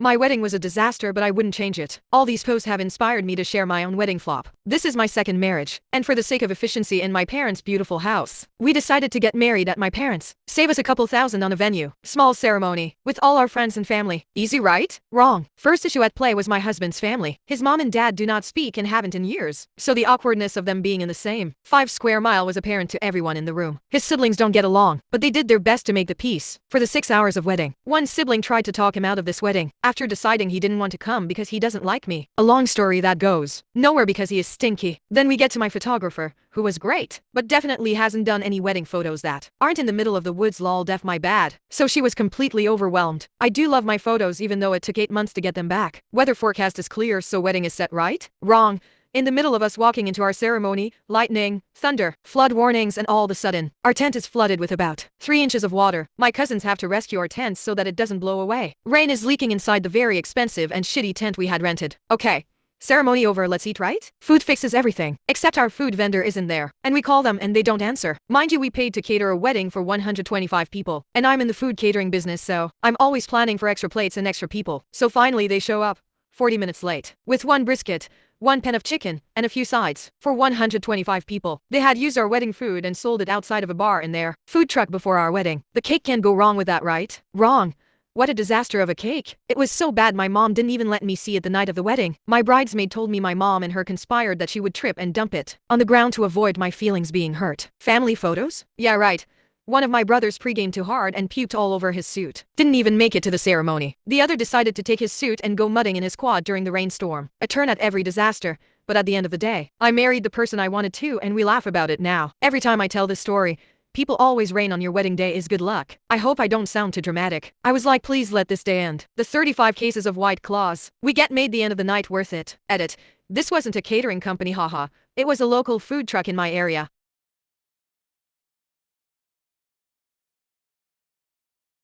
My wedding was a disaster, but I wouldn't change it. All these posts have inspired me to share my own wedding flop. This is my second marriage, and for the sake of efficiency in my parents' beautiful house, we decided to get married at my parents'. Save us a couple thousand on a venue. Small ceremony, with all our friends and family. Easy, right? Wrong. First issue at play was my husband's family. His mom and dad do not speak and haven't in years, so the awkwardness of them being in the same 5 square mile was apparent to everyone in the room. His siblings don't get along, but they did their best to make the peace. For the 6 hours of wedding, one sibling tried to talk him out of this wedding, after deciding he didn't want to come because he doesn't like me. A long story that goes nowhere because he is stinky. Then we get to my photographer, who was great, but definitely hasn't done any wedding photos that aren't in the middle of the woods, lol, def my bad. So she was completely overwhelmed. I do love my photos even though it took 8 months to get them back. Weather forecast is clear, so wedding is set, right? Wrong. In the middle of us walking into our ceremony, lightning, thunder, flood warnings, and all of a sudden, our tent is flooded with about 3 inches of water. My cousins have to rescue our tents so that it doesn't blow away. Rain is leaking inside the very expensive and shitty tent we had rented. Okay. Ceremony over, let's eat, right? Food fixes everything. Except our food vendor isn't there. And we call them and they don't answer. Mind you, we paid to cater a wedding for 125 people. And I'm in the food catering business, so I'm always planning for extra plates and extra people. So finally they show up. 40 minutes late. With one brisket, one pen of chicken, and a few sides, for 125 people. They had used our wedding food and sold it outside of a bar in their food truck before our wedding. The cake can't go wrong with that, right? Wrong. What a disaster of a cake. It was so bad my mom didn't even let me see it the night of the wedding. My bridesmaid told me my mom and her conspired that she would trip and dump it on the ground to avoid my feelings being hurt. Family photos? Yeah, right. One of my brothers pre-gamed too hard and puked all over his suit. Didn't even make it to the ceremony. The other decided to take his suit and go mudding in his quad during the rainstorm. A turn at every disaster. But at the end of the day, I married the person I wanted to, and we laugh about it now. Every time I tell this story, people always rain on your wedding day is good luck. I hope I don't sound too dramatic. I was like, please let this day end. The 35 cases of White Claws. We get made the end of the night worth it. Edit. This wasn't a catering company, haha. It was a local food truck in my area.